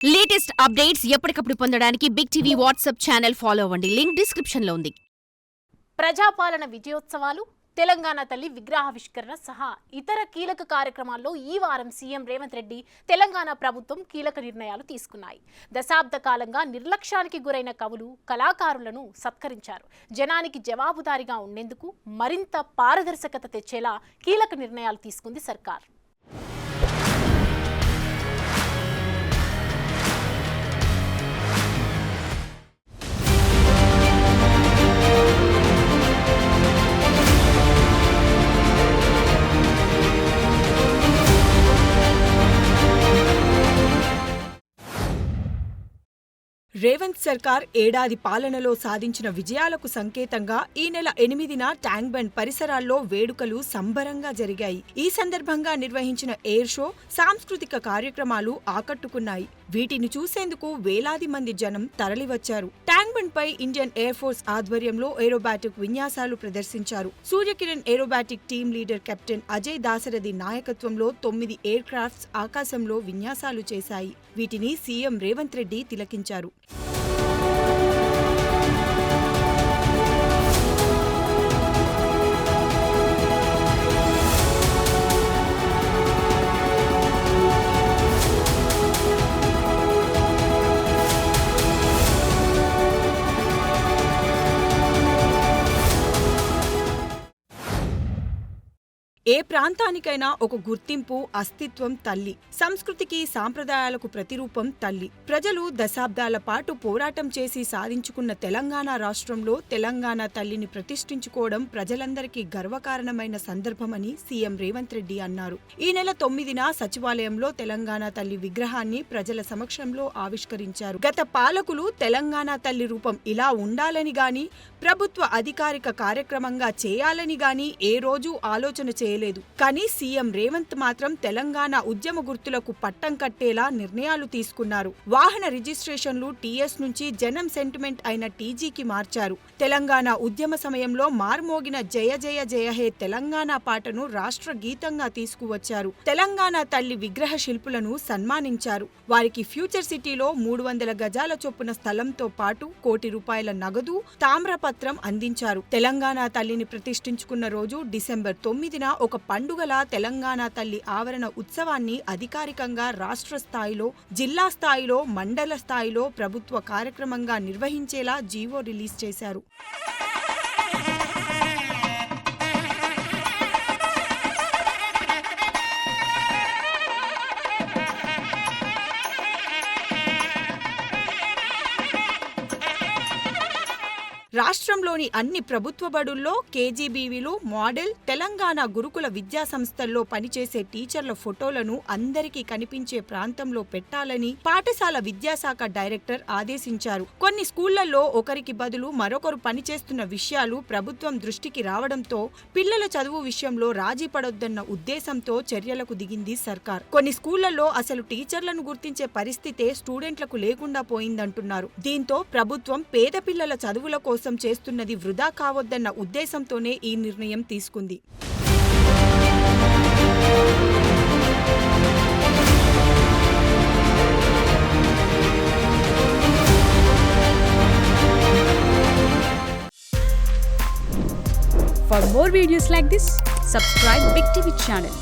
Latest updates ఎప్పటికప్పుడు పొందడానికి big TV WhatsApp channel follow అవ్వండి. లింక్ డిస్క్రిప్షన్ లో ఉంది. ప్రజాపాలన విజయోత్సవాలు, తెలంగాణ తల్లి విగ్రహావిష్కరణ సహా ఇతర కీలక కార్యక్రమాల్లో ఈ వారం సీఎం రేవంత్ రెడ్డి తెలంగాణ ప్రభుత్వం కీలక నిర్ణయాలు తీసుకున్నాయి. దశాబ్ద కాలంగా నిర్లక్ష్యానికి గురైన కవులు, కళాకారులను సత్కరించారు. జనానికి జవాబుదారీగా ఉండేందుకు మరింత పారదర్శకత తెచ్చేలా కీలక నిర్ణయాలు తీసుకుంది సర్కార్. రేవంత్ సర్కార్ ఏడాది పాలనలో సాధించిన విజయాలకు సంకేతంగా ఈ నెల 8న ట్యాంక్ బండ్ పరిసరాల్లో వేడుకలు సంబరంగా జరిగాయి. ఈ సందర్భంగా నిర్వహించిన ఎయిర్ షో, సాంస్కృతిక కార్యక్రమాలు ఆకట్టుకున్నాయి. వీటిని చూసేందుకు వేలాది మంది జనం తరలివచ్చారు. ట్యాంక్ బండ్ పై ఇండియన్ ఎయిర్ ఫోర్స్ ఆధ్వర్యంలో ఏరోబాటిక్ విన్యాసాలు ప్రదర్శించారు. Suryakiran aerobatic team leader captain Ajay Dasarathi నాయకత్వంలో 9 ఎయిర్ క్రాఫ్ట్స్ ఆకాశంలో విన్యాసాలు చేశాయి. వీటిని సీఎం రేవంత్ రెడ్డి తిలకించారు. ఏ ప్రాంతానికైనా ఒక గుర్తింపు, అస్తిత్వం తల్లి. సంస్కృతికి, సాంప్రదాయాలకు ప్రతిరూపం తల్లి. ప్రజలు దశాబ్దాల పాటు పోరాటం చేసి సాధించుకున్న తెలంగాణ రాష్ట్రంలో తెలంగాణ తల్లిని ప్రతిష్ఠించుకోవడం ప్రజలందరికీ గర్వకారణమైన సందర్భమని సీఎం రేవంత్ రెడ్డి అన్నారు. ఈ నెల 9న సచివాలయంలో తెలంగాణ తల్లి విగ్రహాన్ని ప్రజల సమక్షంలో ఆవిష్కరించారు. గత పాలకులు తెలంగాణ తల్లి రూపం ఇలా ఉండాలని గాని, ప్రభుత్వ అధికారిక కార్యక్రమంగా చేయాలని గాని ఏ రోజు ఆలోచన చేయలేదు. కానీ సీఎం రేవంత్ మాత్రం తెలంగాణ ఉద్యమ గుర్తులకు పట్టం కట్టేలా నిర్ణయాలు తీసుకున్నారు. వాహన రిజిస్ట్రేషన్లు టీఎస్ నుంచి జనం సెంటిమెంట్ అయిన టీజీకి మార్చారు. తెలంగాణ ఉద్యమ సమయంలో మార్మోగిన జయ జయ జయ హే తెలంగాణ పాటను రాష్ట్ర గీతంగా తీసుకువచ్చారు. తెలంగాణ తల్లి విగ్రహ శిల్పులను సన్మానించారు. వారికి ఫ్యూచర్ సిటీలో 300 గజాల చొప్పున స్థలంతో పాటు ₹1 కోటి నగదు, తామ్రపత్రం అందించారు. తెలంగాణ తల్లిని ప్రతిష్ఠించుకున్న రోజు డిసెంబర్ 9న ఒక పండుగలా తెలంగాణ తల్లి ఆవరణ ఉత్సవాన్ని అధికారికంగా రాష్ట్ర స్థాయిలో, జిల్లా స్థాయిలో, మండల స్థాయిలో ప్రభుత్వ కార్యక్రమంగా నిర్వహించేలా జీవో రిలీజ్ చేశారు. రాష్ట్రంలోని అన్ని ప్రభుత్వ బడుల్లో, కేజీబీవీలు, మోడల్, తెలంగాణ గురుకుల విద్యా సంస్థల్లో పనిచేసే టీచర్ల ఫోటోలను అందరికీ కనిపించే ప్రాంతంలో పెట్టాలని పాఠశాల విద్యాశాఖ డైరెక్టర్ ఆదేశించారు. కొన్ని స్కూళ్లలో ఒకరికి బదులు మరొకరు పనిచేస్తున్న విషయాలు ప్రభుత్వం దృష్టికి రావడంతో పిల్లల చదువు విషయంలో రాజీ పడొద్దన్న ఉద్దేశంతో చర్యలకు దిగింది సర్కార్. కొన్ని స్కూళ్లలో అసలు టీచర్లను గుర్తించే పరిస్థితే స్టూడెంట్లకు లేకుండా పోయిందంటున్నారు. దీంతో ప్రభుత్వం పేద పిల్లల చదువుల కోసం చేస్తున్నది వృధా కావద్దన్న ఉద్దేశంతోనే ఈ నిర్ణయం తీసుకుంది. For more videos like this, subscribe Big TV channel.